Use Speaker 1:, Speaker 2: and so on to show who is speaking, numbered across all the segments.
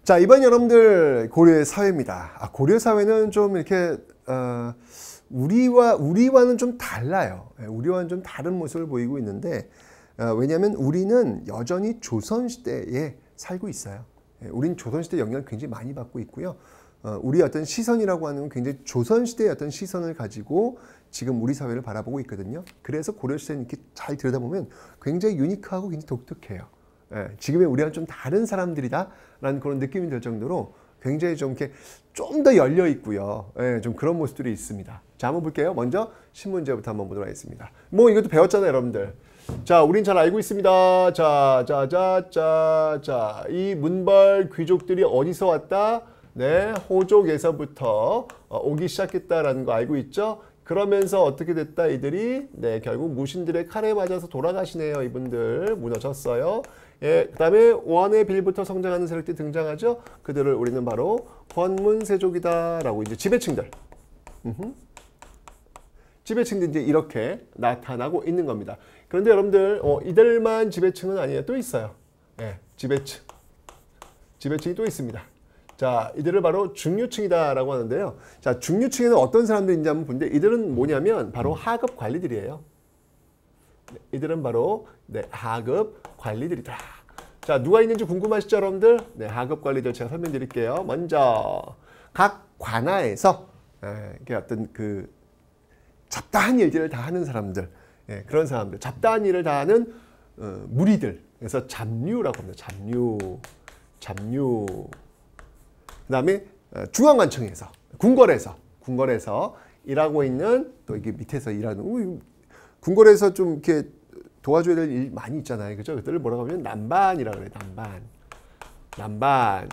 Speaker 1: 자, 이번 여러분들 고려 사회입니다. 고려 사회는 좀 이렇게 우리와는 좀 달라요. 우리와는 좀 다른 모습을 보이고 있는데 왜냐하면 우리는 여전히 조선시대에 살고 있어요. 우리는 조선시대 영향을 굉장히 많이 받고 있고요. 우리의 어떤 시선이라고 하는 건 굉장히 조선시대의 어떤 시선을 가지고 지금 우리 사회를 바라보고 있거든요. 그래서 고려시대는 이렇게 잘 들여다보면 굉장히 유니크하고 굉장히 독특해요. 지금의 우리와는 좀 다른 사람들이다라는 그런 느낌이 들 정도로 굉장히 좀 이렇게 좀 더 열려 있고요. 좀 그런 모습들이 있습니다. 자, 한번 볼게요. 먼저 신문제부터 한번 보도록 하겠습니다. 뭐 이것도 배웠잖아요, 여러분들. 자, 우린 잘 알고 있습니다. 자, 이 문벌 귀족들이 어디서 왔다? 네, 호족에서부터 오기 시작했다라는 거 알고 있죠? 그러면서 어떻게 됐다? 이들이 네, 결국 무신들의 칼에 맞아서 돌아가시네요. 이분들 무너졌어요. 예, 그 다음에 원의 빌부터 성장하는 세력들이 등장하죠. 그들을 우리는 바로 권문세족이다라고 이제 지배층들. 지배층들이 이제 이렇게 나타나고 있는 겁니다. 그런데 여러분들 이들만 지배층은 아니에요. 또 있어요. 예, 지배층이 또 있습니다. 자, 이들을 바로 중류층이다라고 하는데요. 자, 중류층에는 어떤 사람들인지 한번 보는데 이들은 뭐냐면 바로 하급 관리들이에요. 이들은 바로 네, 하급 관리들이다. 자, 누가 있는지 궁금하시죠, 여러분들? 네, 하급 관리들 제가 설명드릴게요. 먼저 각 관아에서 이게 어떤 그 잡다한 일들을 다 하는 사람들, 그런 사람들, 잡다한 일을 다 하는 무리들. 그래서 잡류라고 합니다. 잡류. 그 다음에 중앙관청에서, 궁궐에서 일하고 있는 또 이게 밑에서 일하는 궁궐에서 좀 이렇게 도와줘야 될 일 많이 있잖아요. 그죠? 그들을 뭐라고 하면 남반이라고 그래요. 남반이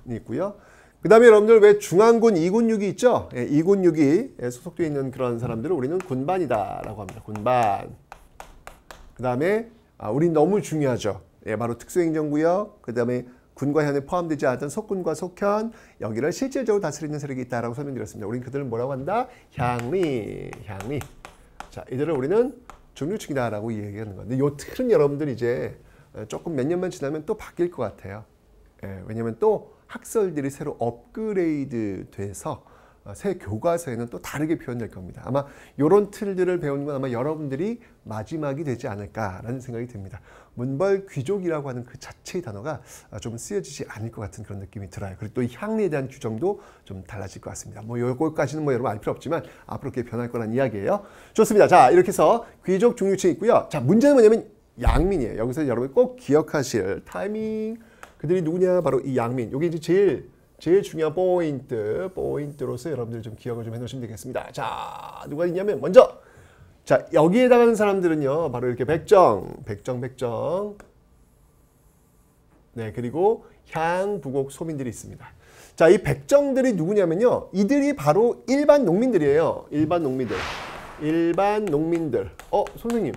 Speaker 1: 있고요. 그 다음에 여러분들 왜 중앙군 2군육이 있죠? 2군육이 소속되어 있는 그런 사람들을 우리는 군반이다라고 합니다. 군반. 그 다음에 우린 너무 중요하죠. 바로 특수행정구역. 그 다음에 군과 현에 포함되지 않았던 속군과 속현, 여기를 실질적으로 다스리는 세력이 있다라고 설명드렸습니다. 우리는 그들을 뭐라고 한다? 향리. 자, 이들을 우리는 중류층이다라고 얘기하는 건데, 이 틀은 여러분들 이제 조금 몇 년만 지나면 또 바뀔 것 같아요. 왜냐하면 또 학설들이 새로 업그레이드 돼서 새 교과서에는 또 다르게 표현될 겁니다. 아마 이런 틀들을 배우는 건 아마 여러분들이 마지막이 되지 않을까라는 생각이 듭니다. 문벌 귀족이라고 하는 그 자체의 단어가 좀 쓰여지지 않을 것 같은 그런 느낌이 들어요. 그리고 또 이 향리에 대한 규정도 좀 달라질 것 같습니다. 뭐 요거까지는 뭐 여러분 알 필요 없지만 앞으로 그렇게 변할 거란 이야기예요. 좋습니다. 자, 이렇게 해서 귀족 중류층이 있고요. 자, 문제는 뭐냐면 양민이에요. 여기서 여러분이 꼭 기억하실 타이밍. 그들이 누구냐? 바로 이 양민. 이게 이제 제일 중요한 포인트로서 여러분들 좀 기억을 좀 해놓으시면 되겠습니다. 자, 누가 있냐면 먼저 자, 여기에 해당하는 사람들은요, 바로 이렇게 백정. 네, 그리고 향부곡 소민들이 있습니다. 자, 이 백정들이 누구냐면요, 이들이 바로 일반 농민들이에요. 일반 농민들. 선생님,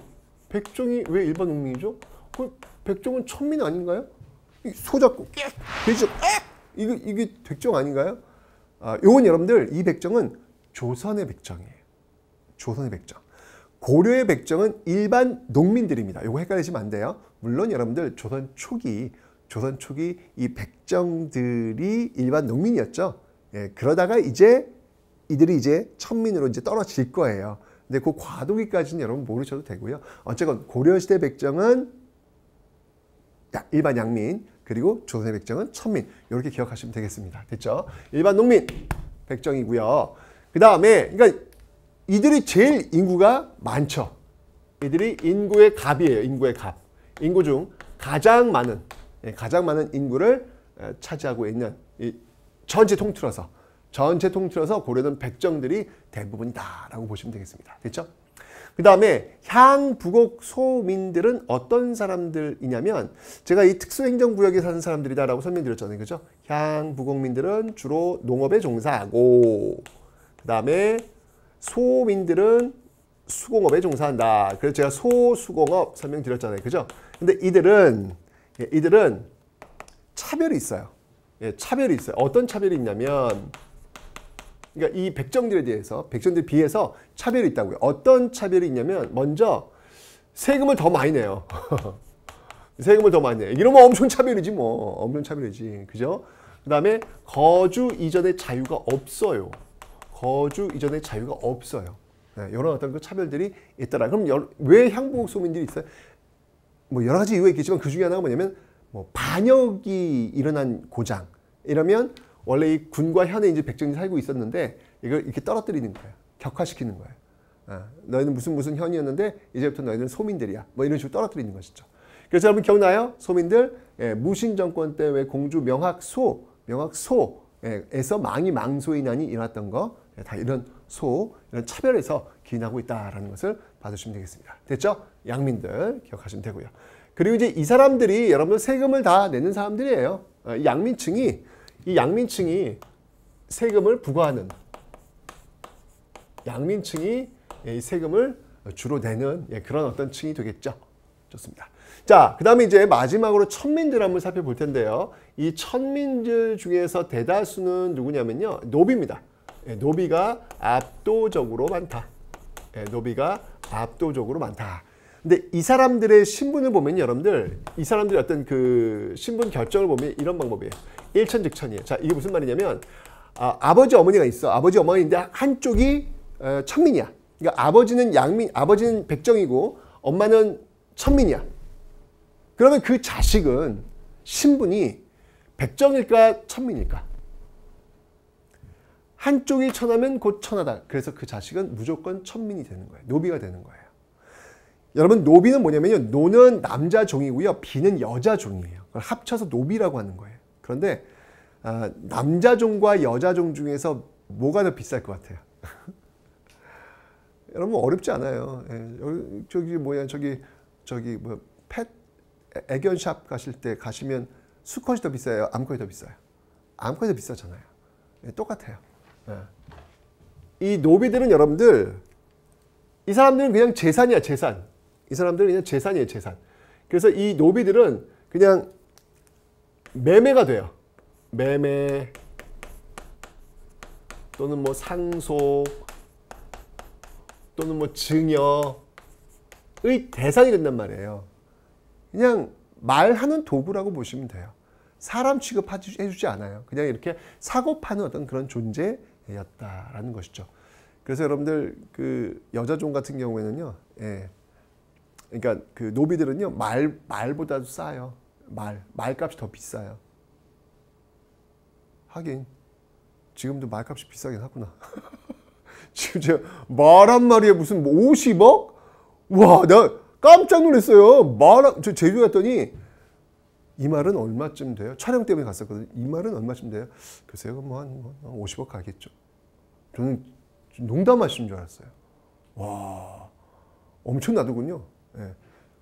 Speaker 1: 백정이 왜 일반 농민이죠? 백정은 천민 아닌가요? 소 잡고 돼지 이게 백정 아닌가요? 요건 여러분들 이 백정은 조선의 백정이에요. 조선의 백정. 고려의 백정은 일반 농민들입니다. 요거 헷갈리시면 안 돼요. 물론 여러분들 조선 초기 이 백정들이 일반 농민이었죠. 그러다가 이들이 이제 천민으로 이제 떨어질 거예요. 근데 그 과도기까지는 여러분 모르셔도 되고요. 어쨌건 고려시대 백정은 일반 양민, 그리고 조선의 백정은 천민. 이렇게 기억하시면 되겠습니다. 됐죠? 일반 농민 백정이고요. 그 다음에 그러니까 이들이 제일 인구가 많죠. 이들이 인구의 갑이에요. 인구의 갑. 인구 중 가장 많은 인구를 차지하고 있는 전체 통틀어서 고려는 백정들이 대부분이다라고 보시면 되겠습니다. 됐죠? 그 다음에 향부곡 소민들은 어떤 사람들이냐면 제가 이 특수행정구역에 사는 사람들이다라고 설명드렸잖아요. 그죠? 향부곡민들은 주로 농업에 종사하고 그 다음에 소민들은 수공업에 종사한다. 그래서 제가 소수공업 설명드렸잖아요. 그죠? 근데 이들은 차별이 있어요. 차별이 있어요. 어떤 차별이 있냐면 그러니까 이 백정들에 비해서 차별이 있다고요. 어떤 차별이 있냐면 먼저 세금을 더 많이 내요. 세금을 더 많이 내요. 이러면 엄청 차별이지 뭐. 엄청 차별이지. 그죠? 그 다음에 거주 이전의 자유가 없어요. 거주 이전의 자유가 없어요. 네, 이런 어떤 그 차별들이 있더라. 그럼 왜 향부국 소민들이 있어요? 뭐 여러 가지 이유가 있겠지만 그 중에 하나가 뭐냐면 뭐 반역이 일어난 고장 이러면 원래 이 군과 현에 이제 백정이 살고 있었는데 이걸 이렇게 떨어뜨리는 거예요. 격화시키는 거예요. 너희는 무슨 현이었는데 이제부터 너희는 소민들이야. 뭐 이런 식으로 떨어뜨리는 것이죠. 그래서 여러분 기억나요? 소민들 무신 정권 때 왜 공주 명학소에서 망이 망소인난이 일어났던 거 다 이런 이런 차별에서 기인하고 있다라는 것을 봐주시면 되겠습니다. 됐죠? 양민들 기억하시면 되고요. 그리고 이제 이 사람들이 여러분들 세금을 다 내는 사람들이에요. 이 양민층이 세금을 부과하는 양민층이 이 세금을 주로 내는 그런 어떤 층이 되겠죠. 좋습니다. 자, 그 다음에 이제 마지막으로 천민들 한번 살펴볼 텐데요. 이 천민들 중에서 대다수는 누구냐면요. 노비입니다. 노비가 압도적으로 많다. 노비가 압도적으로 많다. 근데 이 사람들의 신분을 보면 여러분들 이 사람들의 어떤 그 신분 결정을 보면 이런 방법이에요. 일천즉천이에요. 자, 이게 무슨 말이냐면 아버지 어머니가 있어. 아버지 어머니인데 한쪽이 천민이야. 그러니까 아버지는 백정이고 엄마는 천민이야. 그러면 그 자식은 신분이 백정일까 천민일까? 한쪽이 천하면 곧 천하다. 그래서 그 자식은 무조건 천민이 되는 거예요. 노비가 되는 거예요. 여러분 노비는 뭐냐면요. 노는 남자 종이고요. 비는 여자 종이에요. 그걸 합쳐서 노비라고 하는 거예요. 그런데 남자 종과 여자 종 중에서 뭐가 더 비쌀 것 같아요? 여러분 어렵지 않아요. 펫 애견샵 가실 때 가시면 수컷이 더 비싸요? 암컷이 더 비싸요? 암컷이 더 비싸잖아요. 똑같아요. 이 노비들은 여러분들 이 사람들은 그냥 재산이야 재산. 이 사람들은 그냥 재산이에요 재산. 그래서 이 노비들은 그냥 매매가 돼요. 매매 또는 뭐 상속 또는 뭐 증여의 대상이 된단 말이에요. 그냥 말하는 도구라고 보시면 돼요. 사람 취급해주지 않아요. 그냥 이렇게 사고 파는 어떤 그런 존재였다라는 것이죠. 그래서 여러분들 그 여자종 같은 경우에는요, 그러니까 그 노비들은요 말보다도 싸요. 말값이 더 비싸요. 하긴 지금도 말값이 비싸긴 하구나. 지금 제가 말 한 마리에 무슨 50억? 와, 내가 깜짝 놀랐어요. 저 제주 갔더니 이 말은 얼마쯤 돼요? 촬영 때문에 갔었거든요. 이 말은 얼마쯤 돼요? 글쎄요, 뭐 한 50억 가겠죠. 저는 농담하시는 줄 알았어요. 와, 엄청나더군요.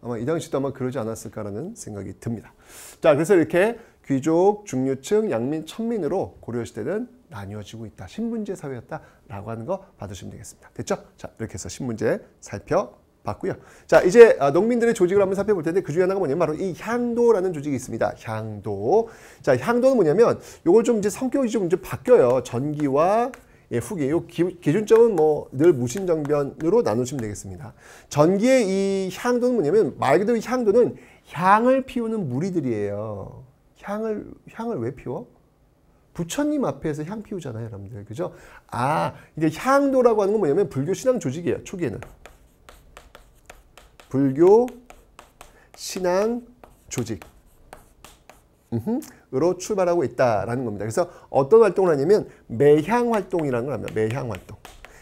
Speaker 1: 아마 이 당시도 아마 그러지 않았을까라는 생각이 듭니다. 자, 그래서 이렇게 귀족, 중류층, 양민, 천민으로 고려시대는 나뉘어지고 있다. 신분제 사회였다라고 하는 거 받으시면 되겠습니다. 됐죠? 자, 이렇게 해서 신분제 살펴봤고요. 자, 이제 농민들의 조직을 한번 살펴볼 텐데 그 중에 하나가 뭐냐면 바로 이 향도라는 조직이 있습니다. 향도. 자, 향도는 뭐냐면 요걸 좀 이제 성격이 좀 바뀌어요. 전기와 후기. 요 기준점은 뭐 늘 무신정변으로 나누시면 되겠습니다. 전기의 이 향도는 뭐냐면 말 그대로 향도는 향을 피우는 무리들이에요. 향을 왜 피워? 부처님 앞에서 향 피우잖아요, 여러분들. 그죠? 이게 향도라고 하는 건 뭐냐면 불교 신앙 조직이에요, 초기에는. 불교 신앙 조직. 으로 출발하고 있다라는 겁니다. 그래서 어떤 활동을 하냐면 매향 활동이라는 걸 합니다. 매향 활동.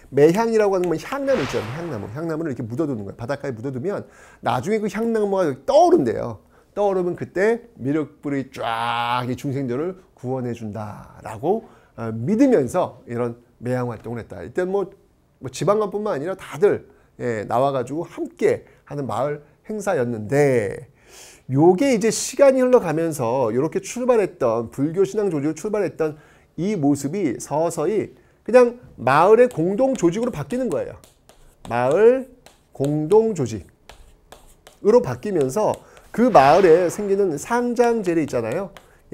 Speaker 1: 매향이라고 하는 건 향나무 있잖아요. 향나무. 향나무를 이렇게 묻어두는 거예요. 바닷가에 묻어두면 나중에 그 향나무가 떠오른대요. 떠오르면 그때 미륵불이 쫙 이 중생들을 구원해 준다라고 믿으면서 이런 매향 활동을 했다. 이때 뭐 지방간뿐만 아니라 다들 나와가지고 함께 하는 마을 행사였는데 요게 이제 시간이 흘러가면서 이렇게 출발했던 불교 신앙 조직으로 출발했던 이 모습이 서서히 그냥 마을의 공동 조직으로 바뀌는 거예요. 마을 공동 조직으로 바뀌면서 그 마을에 생기는 상장제례 있잖아요.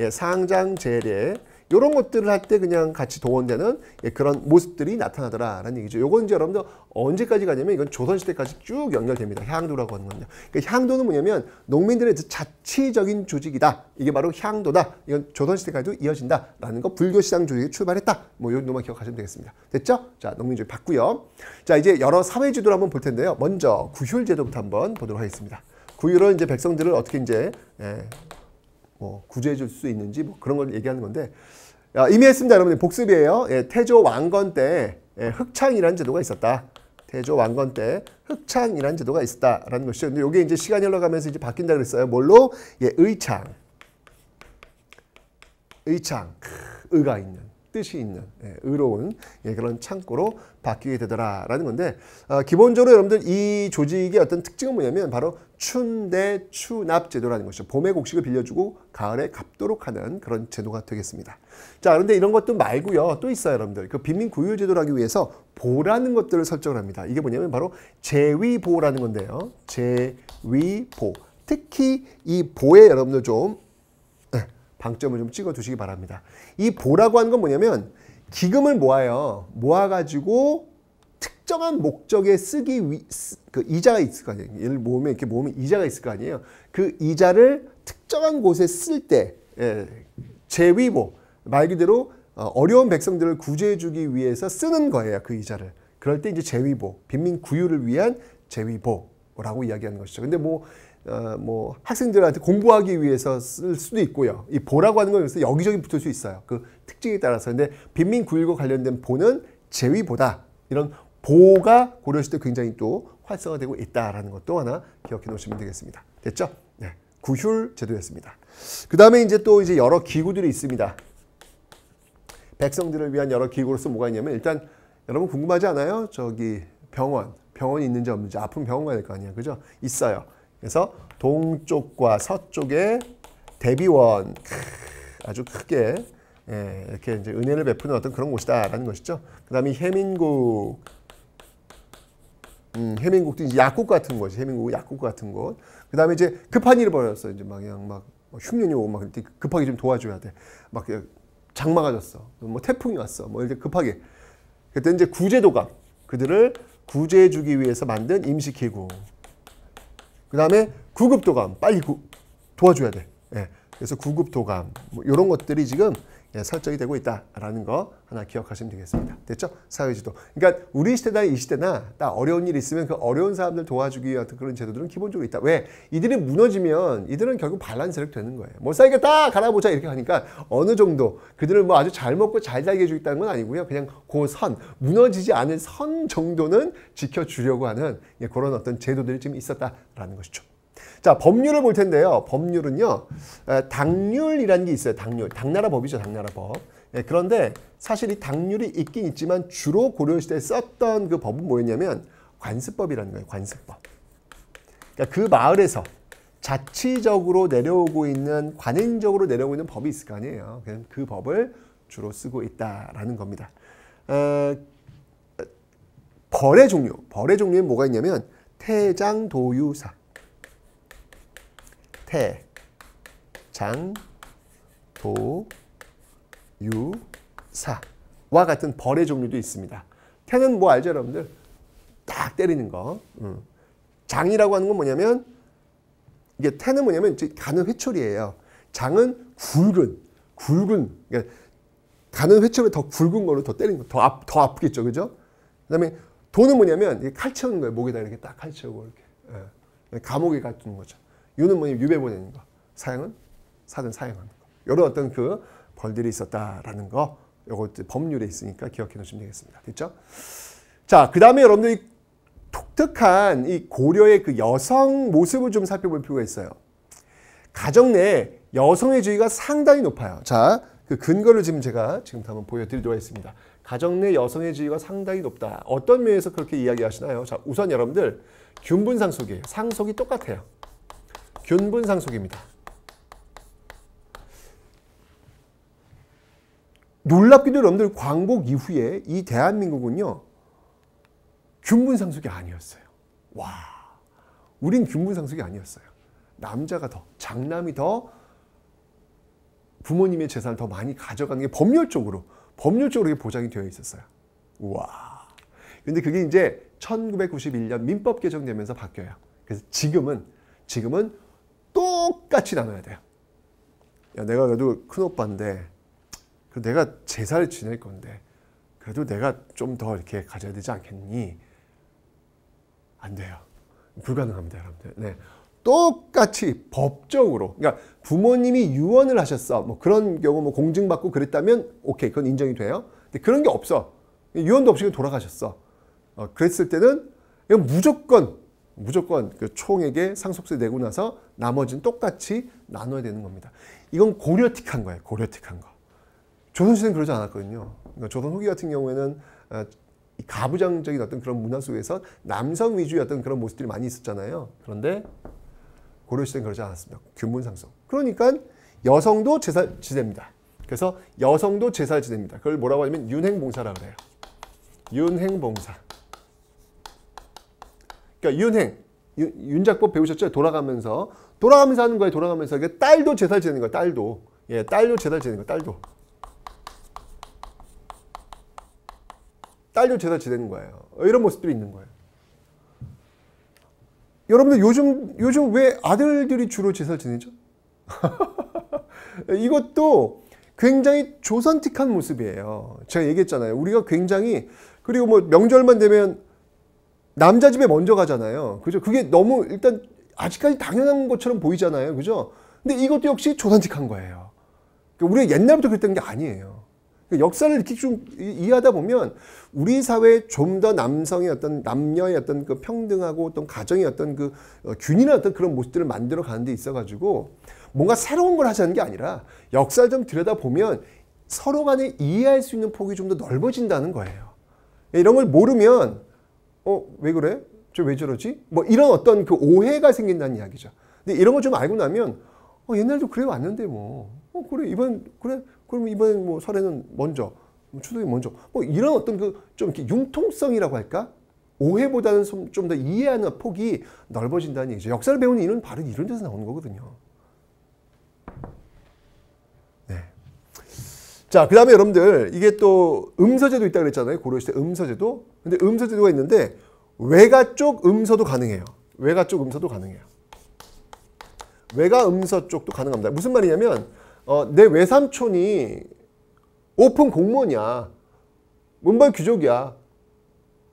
Speaker 1: 상장제례. 이런 것들을 할 때 그냥 같이 동원되는 그런 모습들이 나타나더라라는 얘기죠. 요건 이제 여러분들 언제까지 가냐면 이건 조선시대까지 쭉 연결됩니다. 향도라고 하는 건요. 그러니까 향도는 뭐냐면 농민들의 자치적인 조직이다. 이게 바로 향도다. 이건 조선시대까지도 이어진다라는 거, 불교시장 조직이 출발했다. 뭐 이런 놈만 기억하시면 되겠습니다. 됐죠? 자, 농민주의 봤고요. 자, 이제 여러 사회제도를 한번 볼 텐데요. 먼저 구휼제도부터 한번 보도록 하겠습니다. 구휼은 이제 백성들을 어떻게 이제 뭐 구제해 줄 수 있는지 뭐 그런 걸 얘기하는 건데, 이미 했습니다. 여러분들 복습이에요. 태조 왕건 때 흑창이라는 제도가 있었다. 태조 왕건 때 흑창이라는 제도가 있었다라는 것이죠. 근데 이게 이제 시간이 흘러가면서 이제 바뀐다 그랬어요. 뭘로? 의창. 의창. 의가 있는, 뜻이 있는, 의로운 그런 창고로 바뀌게 되더라라는 건데, 기본적으로 여러분들 이 조직의 어떤 특징은 뭐냐면 바로 춘대 추납 제도라는 것이죠. 봄에 곡식을 빌려주고 가을에 갚도록 하는 그런 제도가 되겠습니다. 자, 그런데 이런 것도 말고요. 또 있어요, 여러분들. 그 빈민 구휼 제도를 하기 위해서 보라는 것들을 설정을 합니다. 이게 뭐냐면 바로 제위보라는 건데요. 제위보. 특히 이 보에 여러분들 좀 방점을 좀 찍어 두시기 바랍니다. 이 보라고 하는 건 뭐냐면 기금을 모아요. 모아가지고 특정한 목적에 쓰기 그 이자가 있을 거 아니에요. 얘를 모으면 이렇게 모으면 이자가 있을 거 아니에요. 그 이자를 특정한 곳에 쓸 때 제위보, 말 그대로 어려운 백성들을 구제해주기 위해서 쓰는 거예요. 그 이자를. 그럴 때 이제 제위보, 빈민 구휼을 위한 제위보라고 이야기하는 것이죠. 근데 뭐 학생들한테 공부하기 위해서 쓸 수도 있고요. 이 보라고 하는 건 여기저기 붙을 수 있어요. 그 특징에 따라서. 근데 빈민 구휼과 관련된 보는 제위보다. 이런 보가 고려시대 굉장히 또 활성화되고 있다라는 것도 하나 기억해 놓으시면 되겠습니다. 됐죠? 네. 구휼 제도였습니다. 그 다음에 이제 또 이제 여러 기구들이 있습니다. 백성들을 위한 여러 기구로서 뭐가 있냐면, 일단 여러분 궁금하지 않아요? 저기 병원이 있는지 없는지. 아픈 병원 가야 될 거 아니야. 그죠? 있어요. 그래서 동쪽과 서쪽에 대비원, 아주 크게 이렇게 이제 은혜를 베푸는 어떤 그런 곳이다라는 것이죠. 그 다음에 해민국도 이제 약국 같은 곳이, 해민국 약국 같은 곳. 그 다음에 이제 급한 일이 벌어졌어. 이제 그냥 흉년이 오고 막 급하게 좀 도와줘야 돼. 막 장마가 졌어. 뭐 태풍이 왔어. 뭐 이렇게 급하게. 그때 이제 구제도감, 그들을 구제해주기 위해서 만든 임시기구. 그 다음에 구급도감, 빨리 도와줘야 돼. 그래서 구급도감, 뭐 이런 것들이 지금 설정이 되고 있다라는 거 하나 기억하시면 되겠습니다. 됐죠? 사회지도. 그러니까 우리 시대나 이 시대나 딱 어려운 일이 있으면 그 어려운 사람들 도와주기 위한 그런 제도들은 기본적으로 있다. 왜? 이들이 무너지면 이들은 결국 반란 세력 되는 거예요. 못 살겠다! 갈아보자! 이렇게 하니까 어느 정도 그들을 뭐 아주 잘 먹고 잘 살게 해주겠다는 건 아니고요. 그냥 그 선, 무너지지 않을 선 정도는 지켜주려고 하는 그런 어떤 제도들이 좀 있었다라는 것이죠. 자, 법률을 볼 텐데요. 법률은요, 당률이라는 게 있어요. 당률. 당나라 법이죠. 당나라 법. 그런데 사실 이 당률이 있긴 있지만 주로 고려시대에 썼던 그 법은 뭐였냐면 관습법이라는 거예요. 관습법. 그러니까 그 마을에서 자치적으로 내려오고 있는, 관행적으로 내려오고 있는 법이 있을 거 아니에요. 그 법을 주로 쓰고 있다라는 겁니다. 벌의 종류. 벌의 종류는 뭐가 있냐면 태장도유사. 태, 장, 도, 유, 사와 같은 벌의 종류도 있습니다. 태는 뭐 알죠, 여러분들? 딱 때리는 거. 장이라고 하는 건 뭐냐면, 이게 태는 뭐냐면 가는 회초리예요. 장은 굵은. 그러니까 가는 회초리 더 굵은 걸로 더 때리는 거. 더 아프겠죠, 그죠? 그다음에 도는 뭐냐면 칼 채우는 거예요. 목에다 이렇게 딱 칼 채우고 이렇게. 감옥에 가두는 거죠. 유는 뭐냐면 유배 보내는 거. 사형은 사든 사형하는 거. 이런 어떤 그 벌들이 있었다라는 거. 요것도 법률에 있으니까 기억해 놓으시면 되겠습니다. 됐죠? 자, 그 다음에 여러분들이 독특한 이 고려의 그 여성 모습을 좀 살펴볼 필요가 있어요. 가정 내에 여성의 지위가 상당히 높아요. 자, 그 근거를 제가 지금부터 한번 보여드리도록 하겠습니다. 가정 내 여성의 지위가 상당히 높다. 어떤 면에서 그렇게 이야기하시나요? 자, 우선 여러분들 균분상속이에요. 상속이 똑같아요. 균분상속입니다. 놀랍게도 여러분들 광복 이후에 이 대한민국은요, 균분상속이 아니었어요. 와, 우린 균분상속이 아니었어요. 남자가 더, 장남이 더 부모님의 재산을 더 많이 가져가는 게 법률적으로 이게 보장이 되어 있었어요. 우와. 근데 그게 이제 1991년 민법 개정되면서 바뀌어요. 그래서 지금은 똑같이 나눠야 돼요. 야, 내가 그래도 큰 오빠인데, 내가 제사를 지낼 건데, 그래도 내가 좀 더 이렇게 가져야 되지 않겠니? 안 돼요. 불가능합니다, 여러분들. 네. 똑같이 법적으로, 그러니까 부모님이 유언을 하셨어. 뭐 그런 경우 뭐 공증받고 그랬다면 오케이, 그건 인정이 돼요. 근데 그런 게 없어. 유언도 없이 돌아가셨어. 그랬을 때는 무조건 그 총에게 상속세 내고 나서 나머지는 똑같이 나눠야 되는 겁니다. 이건 고려틱한 거예요. 고려틱한 거. 조선시대는 그러지 않았거든요. 그러니까 조선 후기 같은 경우에는 가부장적인 어떤 그런 문화 속에서 남성 위주의 어떤 그런 모습들이 많이 있었잖아요. 그런데 고려시대는 그러지 않았습니다. 균문상속. 그러니까 여성도 제사를 지냅니다. 그래서 여성도 제사를 지냅니다. 그걸 뭐라고 하냐면 윤행봉사라고 그래요. 윤행봉사. 그러니까 윤작법 배우셨죠? 돌아가면서 하는 거예요. 돌아가면서. 그러니까 딸도 제사를 지내는 거예요. 딸도. 예, 딸도 제사를 지내는 거예요. 딸도 제사를 지내는 거예요. 이런 모습들이 있는 거예요. 여러분들 요즘 왜 아들들이 주로 제사를 지내죠? 이것도 굉장히 조선틱한 모습이에요. 제가 얘기했잖아요. 우리가 굉장히, 그리고 뭐 명절만 되면 남자 집에 먼저 가잖아요. 그죠? 그게 너무 일단 아직까지 당연한 것처럼 보이잖아요. 그죠? 근데 이것도 역시 조선틱한 거예요. 우리가 옛날부터 그랬던 게 아니에요. 역사를 이렇게 좀 이해하다 보면 우리 사회에 좀 더 남성의 어떤 남녀의 어떤 그 평등하고 어떤 가정의 어떤 그 균일한 어떤 그런 모습들을 만들어 가는 데 있어가지고 뭔가 새로운 걸 하자는 게 아니라 역사를 좀 들여다 보면 서로 간에 이해할 수 있는 폭이 좀 더 넓어진다는 거예요. 이런 걸 모르면 왜 그래? 저 왜 저러지? 뭐 이런 어떤 그 오해가 생긴다는 이야기죠. 근데 이런 걸 좀 알고 나면 옛날도 그래 왔는데 그래 그럼 이번 뭐 설에는 먼저, 추석이 먼저, 뭐 이런 어떤 그 좀 이렇게 융통성이라고 할까? 오해보다는 좀 더 이해하는 폭이 넓어진다는 얘기죠. 역사를 배우는 이런 바로 이런 데서 나오는 거거든요. 네. 자, 그 다음에 여러분들 이게 또 음서제도 있다고 그랬잖아요. 고려시대 음서제도. 근데 음서제도가 있는데 외가 쪽 음서도 가능해요. 외가 쪽 음서도 가능해요. 외가 음서 쪽도 가능합니다. 무슨 말이냐면 내 외삼촌이 오픈 공무원이야. 문벌 귀족이야.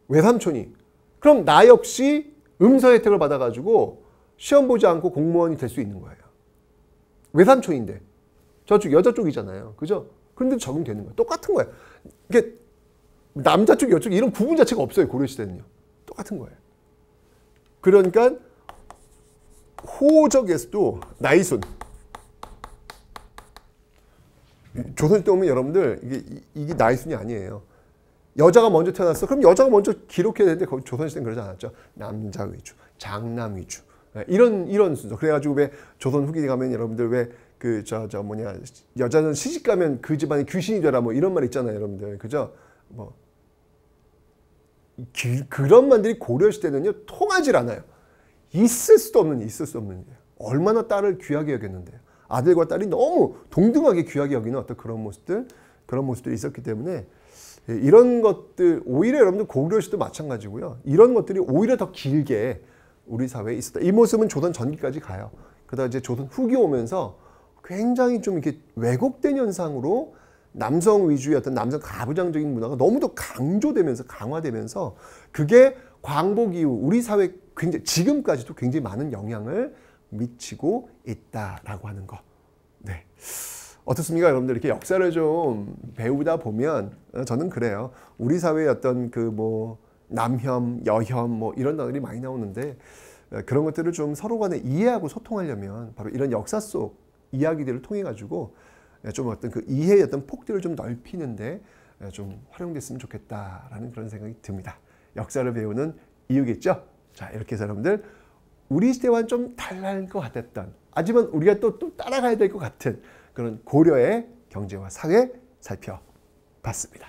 Speaker 1: 외삼촌이. 그럼 나 역시 음서 혜택을 받아가지고 시험 보지 않고 공무원이 될 수 있는 거예요. 외삼촌인데. 저쪽 여자 쪽이잖아요. 그죠? 그런데 적용되는 거예요. 똑같은 거예요. 이게 남자 쪽, 여쪽 이런 구분 자체가 없어요. 고려시대는요. 똑같은 거예요. 그러니까 호적에서도 나이순. 조선 때 오면 여러분들 이게 나이순이 아니에요. 여자가 먼저 태어났어. 그럼 여자가 먼저 기록해야 되는데 조선시대는 그러지 않았죠. 남자 위주, 장남 위주. 이런 순서. 그래가지고 왜 조선 후기 가면 여러분들 왜 여자는 시집 가면 그 집안에 귀신이 되라 뭐 이런 말 있잖아요, 여러분들. 그죠? 뭐 그런 말들이 고려시대는요 통하질 않아요. 있을 수 없는 일이에요. 얼마나 딸을 귀하게 여겼는데요. 아들과 딸이 너무 동등하게 귀하게 여기는 어떤 그런 모습들이 있었기 때문에 이런 것들 오히려 여러분들 고려시대도 마찬가지고요. 이런 것들이 오히려 더 길게 우리 사회에 있었다. 이 모습은 조선 전기까지 가요. 그러다 이제 조선 후기 오면서 굉장히 좀 이렇게 왜곡된 현상으로 남성 위주의 어떤 남성 가부장적인 문화가 너무도 강조되면서 강화되면서 그게 광복 이후 우리 사회에 굉장히 지금까지도 굉장히 많은 영향을 미치고 있다라고 하는 거. 네. 어떻습니까, 여러분들? 이렇게 역사를 좀 배우다 보면 저는 그래요. 우리 사회의 어떤 그 뭐 남혐, 여혐 뭐 이런 단어들이 많이 나오는데 그런 것들을 좀 서로 간에 이해하고 소통하려면 바로 이런 역사 속 이야기들을 통해 가지고 좀 어떤 그 이해의 어떤 폭들을 좀 넓히는데 좀 활용됐으면 좋겠다라는 그런 생각이 듭니다. 역사를 배우는 이유겠죠? 자, 이렇게 해서 여러분들 우리 시대와는 좀 달라질 것 같았던, 하지만 우리가 또 따라가야 될 것 같은 그런 고려의 경제와 사회 살펴봤습니다.